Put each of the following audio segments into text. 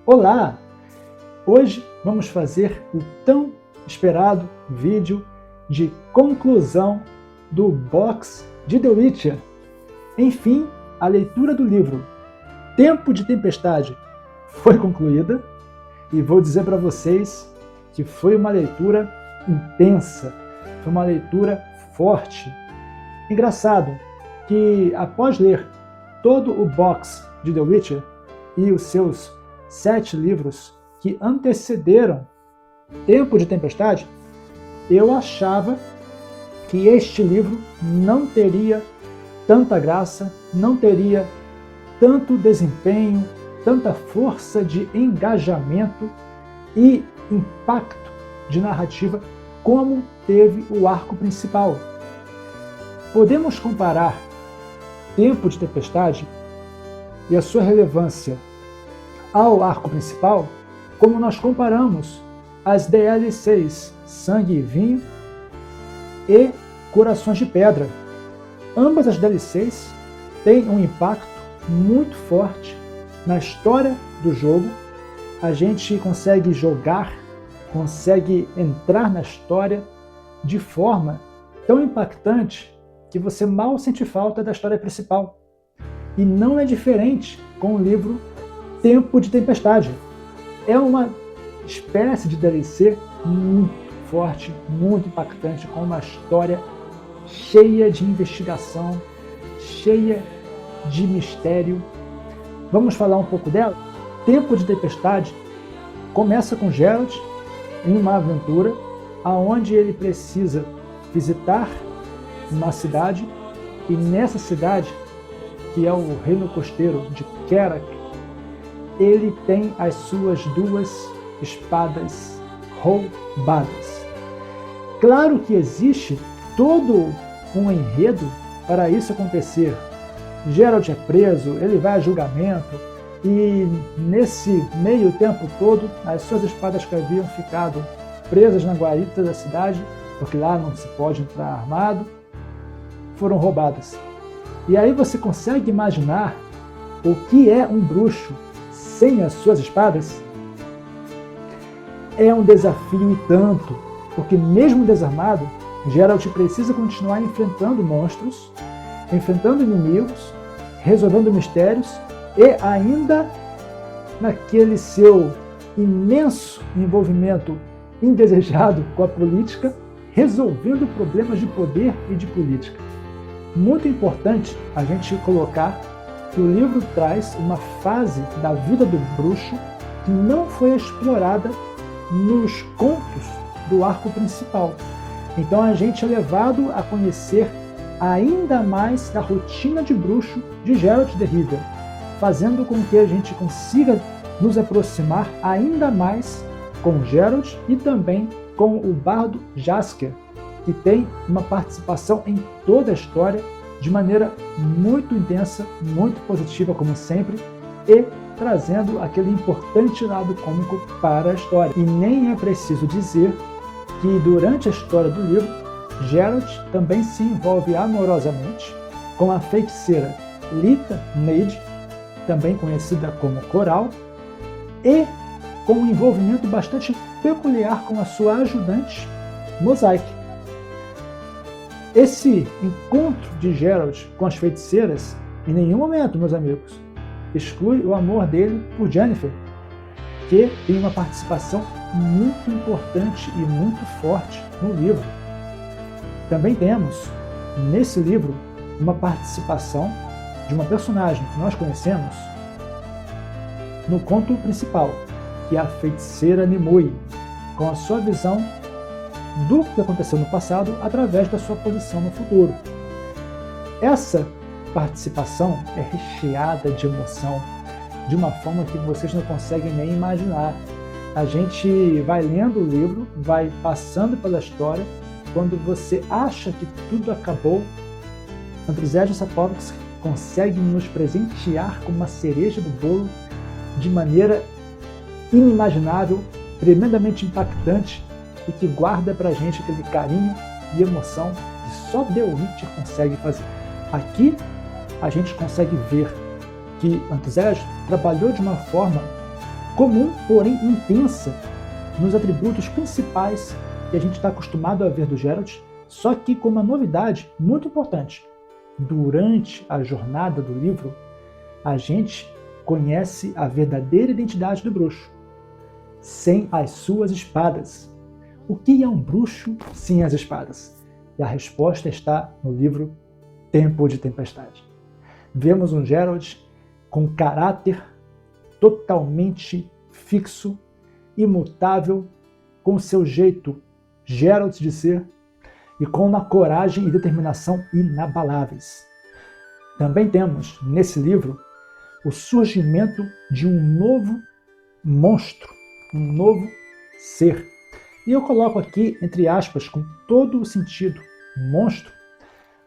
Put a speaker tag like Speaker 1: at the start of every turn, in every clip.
Speaker 1: Olá! Hoje vamos fazer o tão esperado vídeo de conclusão do box de The Witcher. Enfim, a leitura do livro Tempo de Tempestade foi concluída e vou dizer para vocês que foi uma leitura intensa, foi uma leitura forte. Engraçado que após ler todo o box de The Witcher e os seus 7 livros que antecederam Tempo de Tempestade, eu achava que este livro não teria tanta graça, não teria tanto desempenho, tanta força de engajamento e impacto de narrativa como teve o arco principal. Podemos comparar Tempo de Tempestade e a sua relevância ao arco principal, como nós comparamos as DLCs Sangue e Vinho e Corações de Pedra. Ambas as DLCs têm um impacto muito forte na história do jogo. A gente consegue jogar, consegue entrar na história de forma tão impactante que você mal sente falta da história principal. E não é diferente com o livro Tempo de Tempestade. É uma espécie de DLC muito forte, muito impactante, com uma história cheia de investigação, cheia de mistério. Vamos falar um pouco dela? Tempo de Tempestade começa com Geralt em uma aventura onde ele precisa visitar uma cidade, e nessa cidade, que é o reino costeiro de Kerac, ele tem as suas 2 espadas roubadas. Claro que existe todo um enredo para isso acontecer. Geralt é preso, ele vai a julgamento, e nesse meio tempo todo, as suas espadas que haviam ficado presas na guarita da cidade, porque lá não se pode entrar armado, foram roubadas. E aí você consegue imaginar o que é um bruxo sem as suas espadas? É um desafio e tanto, porque mesmo desarmado, Geralt precisa continuar enfrentando monstros, enfrentando inimigos, resolvendo mistérios e ainda naquele seu imenso envolvimento indesejado com a política, resolvendo problemas de poder e de política. Muito importante a gente colocar que o livro traz uma fase da vida do bruxo que não foi explorada nos contos do arco principal. Então a gente é levado a conhecer ainda mais da rotina de bruxo de Geralt de Rivia, fazendo com que a gente consiga nos aproximar ainda mais com Geralt e também com o bardo Jaskier, que tem uma participação em toda a história de maneira muito intensa, muito positiva como sempre, e trazendo aquele importante lado cômico para a história. E nem é preciso dizer que durante a história do livro, Geralt também se envolve amorosamente com a feiticeira Lita Neide, também conhecida como Coral, e com um envolvimento bastante peculiar com a sua ajudante Mosaic. Esse encontro de Geralt com as feiticeiras, em nenhum momento, meus amigos, exclui o amor dele por Yennefer, que tem uma participação muito importante e muito forte no livro. Também temos, nesse livro, uma participação de uma personagem que nós conhecemos no conto principal, que é a feiticeira Nimue, com a sua visão do que aconteceu no passado através da sua posição no futuro. Essa participação é recheada de emoção, de uma forma que vocês não conseguem nem imaginar. A gente vai lendo o livro, vai passando pela história, quando você acha que tudo acabou, Andrzej Sapkowski consegue nos presentear com uma cereja do bolo de maneira inimaginável, tremendamente impactante, e que guarda pra gente aquele carinho e emoção que só The Witcher consegue fazer. Aqui a gente consegue ver que Andrzej trabalhou de uma forma comum, porém intensa, nos atributos principais que a gente está acostumado a ver do Geralt, só que com uma novidade muito importante. Durante a jornada do livro, a gente conhece a verdadeira identidade do bruxo, sem as suas espadas. O que é um bruxo sem as espadas? E a resposta está no livro Tempo de Tempestade. Vemos um Geralt com caráter totalmente fixo, imutável, com seu jeito Geralt de ser e com uma coragem e determinação inabaláveis. Também temos, nesse livro, o surgimento de um novo monstro, um novo ser. E eu coloco aqui, entre aspas, com todo o sentido, monstro,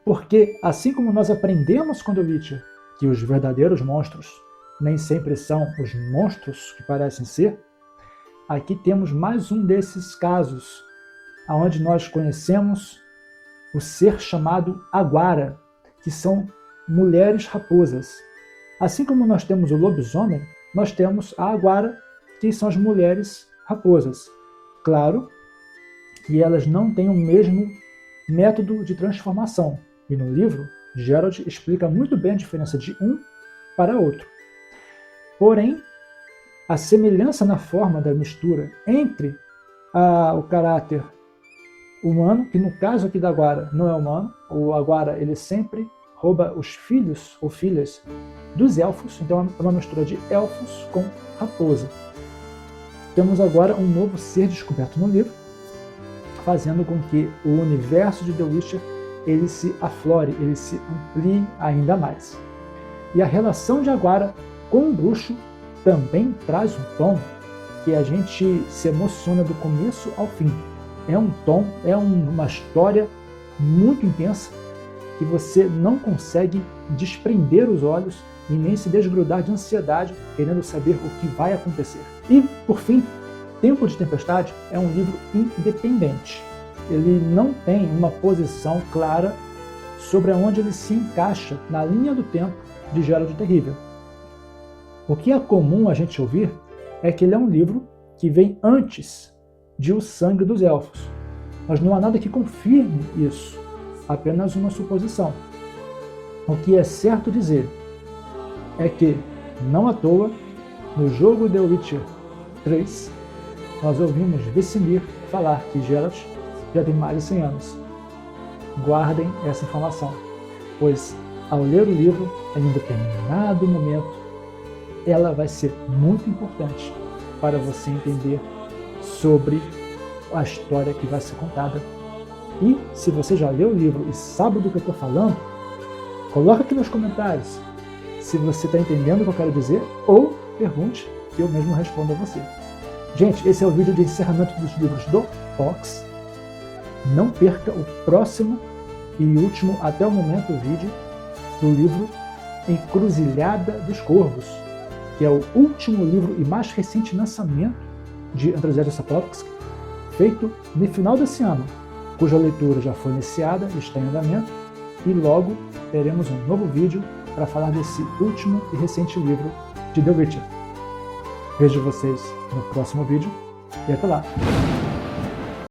Speaker 1: porque assim como nós aprendemos com The Witcher que os verdadeiros monstros nem sempre são os monstros que parecem ser, aqui temos mais um desses casos, onde nós conhecemos o ser chamado Aguara, que são mulheres raposas. Assim como nós temos o lobisomem, nós temos a Aguara, que são as mulheres raposas. Claro que elas não têm o mesmo método de transformação. E no livro, Geralt explica muito bem a diferença de um para outro. Porém, a semelhança na forma da mistura entre o caráter humano, que no caso aqui da Aguara não é humano, o Aguara ele sempre rouba os filhos ou filhas dos elfos, então é uma mistura de elfos com raposa. Temos agora um novo ser descoberto no livro, fazendo com que o universo de The Witcher ele se aflore, ele se amplie ainda mais. E a relação de Aguara com o bruxo também traz um tom que a gente se emociona do começo ao fim. É um tom, é uma história muito intensa que você não consegue desprender os olhos e nem se desgrudar de ansiedade, querendo saber o que vai acontecer. E, por fim, Tempo de Tempestade é um livro independente. Ele não tem uma posição clara sobre onde ele se encaixa na linha do tempo de Geralt o Terrível. O que é comum a gente ouvir é que ele é um livro que vem antes de O Sangue dos Elfos. Mas não há nada que confirme isso, apenas uma suposição. O que é certo dizer é que, não à toa, no jogo The Witcher 3, nós ouvimos Vesemir falar que Geralt já tem mais de 100 anos. Guardem essa informação, pois ao ler o livro, em um determinado momento, ela vai ser muito importante para você entender sobre a história que vai ser contada. E se você já leu o livro e sabe do que eu estou falando, coloca aqui nos comentários se você está entendendo o que eu quero dizer ou pergunte que eu mesmo respondo a você. Gente, esse é o vídeo de encerramento dos livros do Fox. Não perca o próximo e último, até o momento, vídeo do livro Encruzilhada dos Corvos, que é o último livro e mais recente lançamento de Andrzej Sapkowski, feito no final desse ano, cuja leitura já foi iniciada e está em andamento, e logo teremos um novo vídeo para falar desse último e recente livro de The Witcher. Vejo vocês no próximo vídeo e até lá!